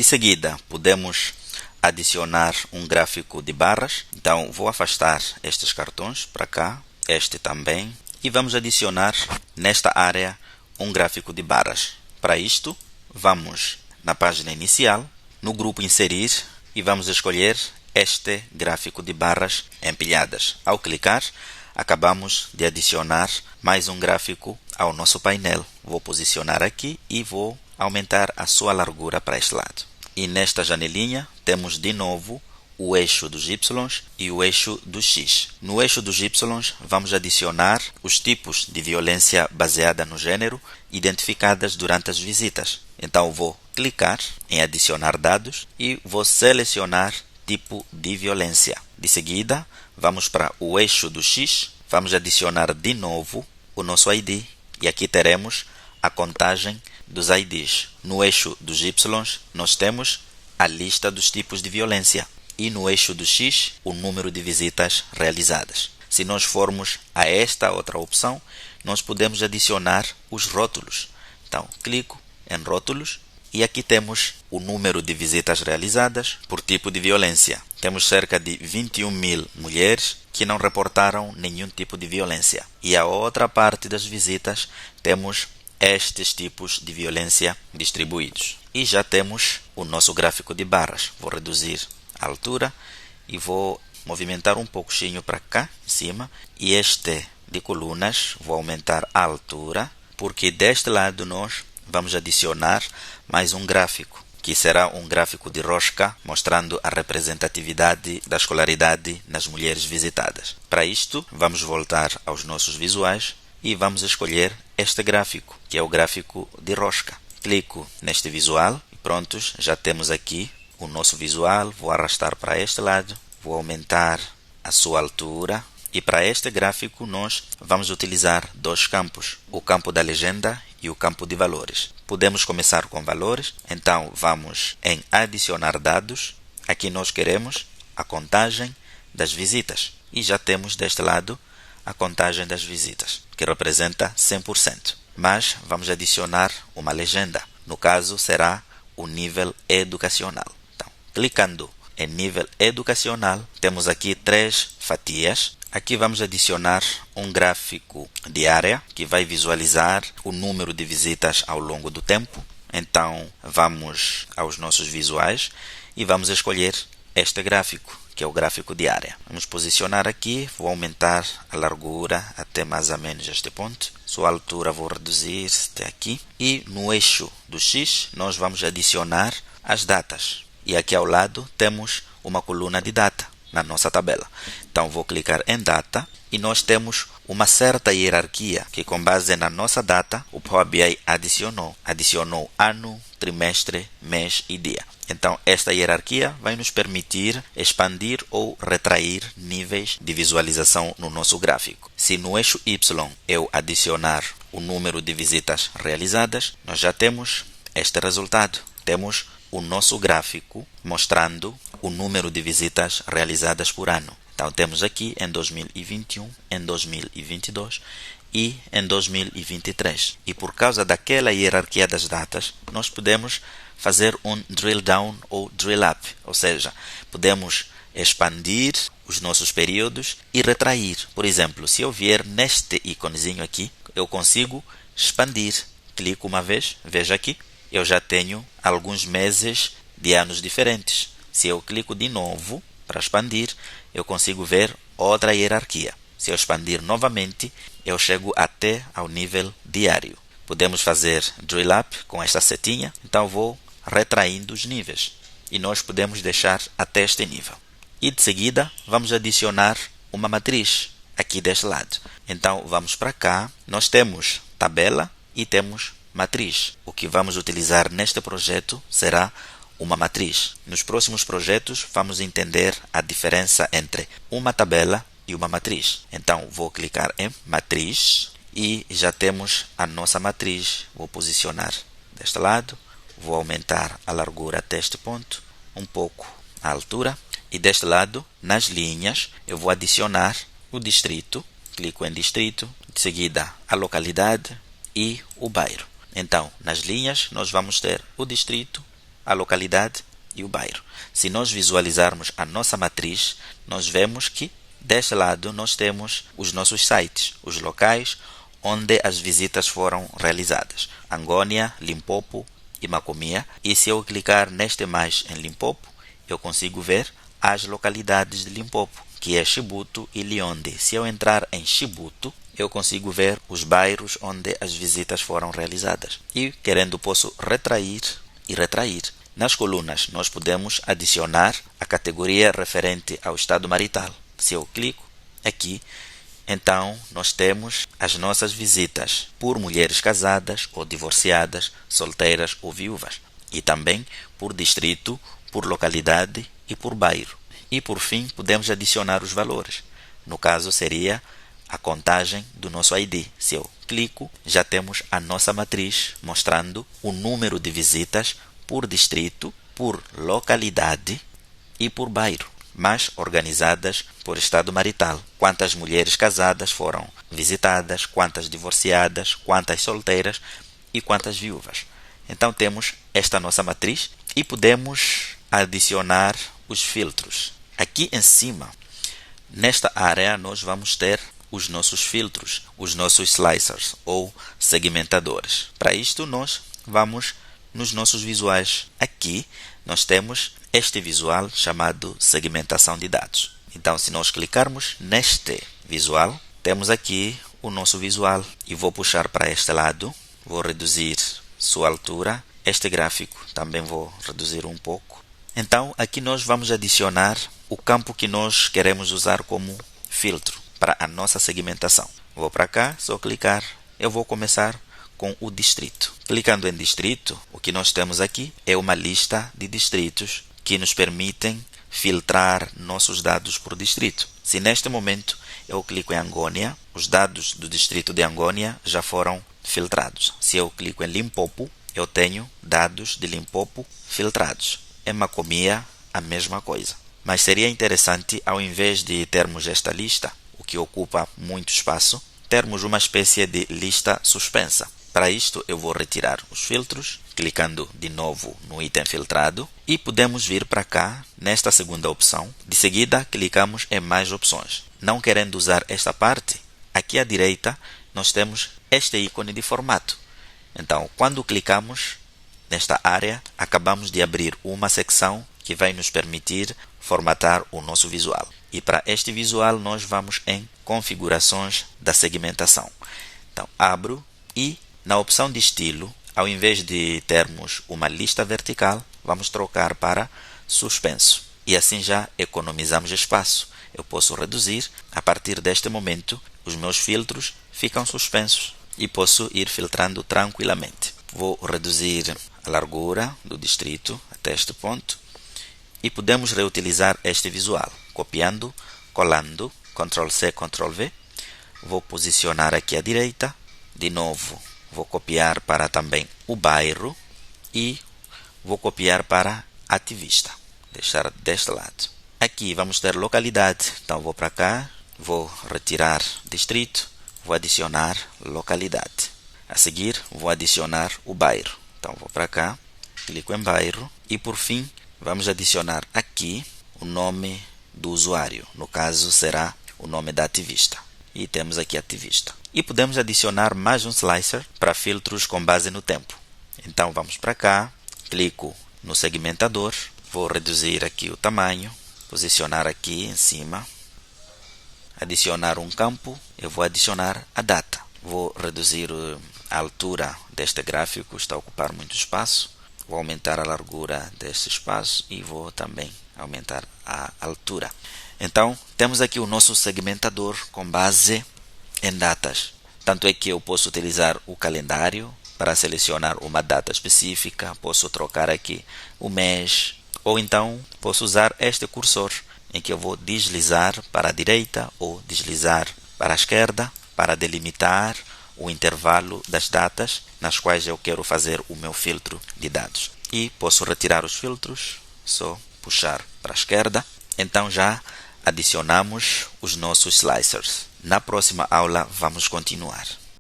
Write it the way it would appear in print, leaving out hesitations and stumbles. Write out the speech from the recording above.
De seguida, podemos adicionar um gráfico de barras. Então, vou afastar estes cartões para cá, este também, e vamos adicionar nesta área um gráfico de barras. Para isto, vamos na página inicial, no grupo Inserir, e vamos escolher este gráfico de barras empilhadas. Ao clicar, acabamos de adicionar mais um gráfico ao nosso painel. Vou posicionar aqui e vou aumentar a sua largura para este lado. E nesta janelinha temos de novo o eixo dos Y e o eixo dos X. No eixo dos Y vamos adicionar os tipos de violência baseada no gênero identificadas durante as visitas. Então vou clicar em adicionar dados e vou selecionar tipo de violência. De seguida, vamos para o eixo do X, vamos adicionar de novo o nosso ID e aqui teremos a contagem dos IDs. No eixo dos Y, nós temos a lista dos tipos de violência e no eixo do X, o número de visitas realizadas. Se nós formos a esta outra opção, nós podemos adicionar os rótulos. Então, clico em rótulos e aqui temos o número de visitas realizadas por tipo de violência. Temos cerca de 21.000 mulheres que não reportaram nenhum tipo de violência. E a outra parte das visitas temos estes tipos de violência distribuídos. E já temos o nosso gráfico de barras. Vou reduzir a altura e vou movimentar um pouquinho para cá, em cima. E este de colunas, vou aumentar a altura, porque deste lado nós vamos adicionar mais um gráfico, que será um gráfico de rosca, mostrando a representatividade da escolaridade nas mulheres visitadas. Para isto, vamos voltar aos nossos visuais e vamos escolher este gráfico, que é o gráfico de rosca. Clico neste visual e prontos, já temos aqui o nosso visual. Vou arrastar para este lado, vou aumentar a sua altura. E para este gráfico nós vamos utilizar dois campos, o campo da legenda e o campo de valores. Podemos começar com valores, então vamos em adicionar dados. Aqui nós queremos a contagem das visitas e já temos deste lado a contagem das visitas, que representa 100%. Mas vamos adicionar uma legenda, no caso será o nível educacional. Então, clicando em nível educacional, temos aqui 3 fatias. Aqui vamos adicionar um gráfico de área que vai visualizar o número de visitas ao longo do tempo. Então, vamos aos nossos visuais e vamos escolher este gráfico, que é o gráfico de área. Vamos posicionar aqui, vou aumentar a largura até mais ou menos este ponto. Sua altura vou reduzir até aqui. E no eixo do X, nós vamos adicionar as datas. E aqui ao lado temos uma coluna de data na nossa tabela. Então vou clicar em data e nós temos uma certa hierarquia que, com base na nossa data, o Power BI adicionou ano, trimestre, mês e dia. Então esta hierarquia vai nos permitir expandir ou retrair níveis de visualização no nosso gráfico. Se no eixo Y eu adicionar o número de visitas realizadas, nós já temos este resultado. Temos o nosso gráfico mostrando o número de visitas realizadas por ano. Então temos aqui em 2021, em 2022 e em 2023. E por causa daquela hierarquia das datas, nós podemos fazer um drill down ou drill up, ou seja, podemos expandir os nossos períodos e retrair. Por exemplo, se eu vier neste íconezinho aqui, eu consigo expandir. Clico uma vez, veja aqui, eu já tenho alguns meses de anos diferentes. Se eu clico de novo para expandir, eu consigo ver outra hierarquia. Se eu expandir novamente, eu chego até ao nível diário. Podemos fazer drill up com esta setinha, então vou retraindo os níveis e nós podemos deixar até este nível. E de seguida vamos adicionar uma matriz aqui deste lado. Então vamos para cá, nós temos tabela e temos matriz. O que vamos utilizar neste projeto será uma matriz. Nos próximos projetos vamos entender a diferença entre uma tabela e uma matriz. Então vou clicar em matriz e já temos a nossa matriz. Vou posicionar deste lado, vou aumentar a largura até este ponto, um pouco a altura, e deste lado, nas linhas, eu vou adicionar o distrito. Clico em distrito, de seguida a localidade e o bairro. Então, nas linhas, nós vamos ter o distrito a localidade e o bairro. Se nós visualizarmos a nossa matriz, nós vemos que deste lado nós temos os nossos sites, os locais onde as visitas foram realizadas: Angônia, Limpopo e Macomia. E se eu clicar neste mais em Limpopo, eu consigo ver as localidades de Limpopo, que é Chibuto e Lionde. Se eu entrar em Chibuto, eu consigo ver os bairros onde as visitas foram realizadas. E, querendo, posso retrair e retrair. Nas colunas, nós podemos adicionar a categoria referente ao estado marital. Se eu clico aqui, então nós temos as nossas visitas por mulheres casadas ou divorciadas, solteiras ou viúvas. E também por distrito, por localidade e por bairro. E por fim, podemos adicionar os valores. No caso, seria a contagem do nosso ID. Se eu clico, já temos a nossa matriz mostrando o número de visitas por distrito, por localidade e por bairro, mas organizadas por estado marital. Quantas mulheres casadas foram visitadas, quantas divorciadas, quantas solteiras e quantas viúvas. Então temos esta nossa matriz e podemos adicionar os filtros. Aqui em cima, nesta área, nós vamos ter os nossos filtros, os nossos slicers ou segmentadores. Para isto, nós vamos nos nossos visuais. Aqui, nós temos este visual chamado segmentação de dados. Então, se nós clicarmos neste visual, temos aqui o nosso visual. E vou puxar para este lado, vou reduzir sua altura. Este gráfico também vou reduzir um pouco. Então, aqui nós vamos adicionar o campo que nós queremos usar como filtro para a nossa segmentação. Vou para cá, só clicar, eu vou começar com o distrito. Clicando em distrito, o que nós temos aqui é uma lista de distritos que nos permitem filtrar nossos dados por distrito. Se neste momento eu clico em Angônia, os dados do distrito de Angônia já foram filtrados. Se eu clico em Limpopo, eu tenho dados de Limpopo filtrados. Em Macomia, a mesma coisa. Mas seria interessante, ao invés de termos esta lista, o que ocupa muito espaço, termos uma espécie de lista suspensa. Para isto, eu vou retirar os filtros, clicando de novo no item filtrado, e podemos vir para cá, nesta segunda opção. De seguida, clicamos em mais opções. Não querendo usar esta parte, aqui à direita, nós temos este ícone de formato. Então, quando clicamos nesta área, acabamos de abrir uma secção que vai nos permitir formatar o nosso visual. E para este visual, nós vamos em configurações da segmentação. Então, abro e na opção de estilo, ao invés de termos uma lista vertical, vamos trocar para suspenso. E assim já economizamos espaço. Eu posso reduzir. A partir deste momento, os meus filtros ficam suspensos e posso ir filtrando tranquilamente. Vou reduzir a largura do distrito até este ponto. E podemos reutilizar este visual, copiando, colando, Ctrl+C, Ctrl+V. Vou posicionar aqui à direita. De novo, vou copiar para também o bairro e vou copiar para ativista. Deixar deste lado. Aqui vamos ter localidade. Então vou para cá, vou retirar distrito, vou adicionar localidade. A seguir, vou adicionar o bairro. Então vou para cá, clico em bairro e por fim, vamos adicionar aqui o nome do usuário. No caso, será o nome da ativista. E temos aqui ativista. E podemos adicionar mais um slicer para filtros com base no tempo. Então, vamos para cá, clico no segmentador, vou reduzir aqui o tamanho, posicionar aqui em cima, adicionar um campo, eu vou adicionar a data. Vou reduzir a altura deste gráfico, está a ocupar muito espaço. Vou aumentar a largura deste espaço e vou também aumentar a altura. Então, temos aqui o nosso segmentador com base em datas. Tanto é que eu posso utilizar o calendário para selecionar uma data específica, posso trocar aqui o mês, ou então posso usar este cursor, em que eu vou deslizar para a direita ou deslizar para a esquerda para delimitar o intervalo das datas nas quais eu quero fazer o meu filtro de dados. E posso retirar os filtros, só puxar para a esquerda. Então já adicionamos os nossos slicers. Na próxima aula vamos continuar.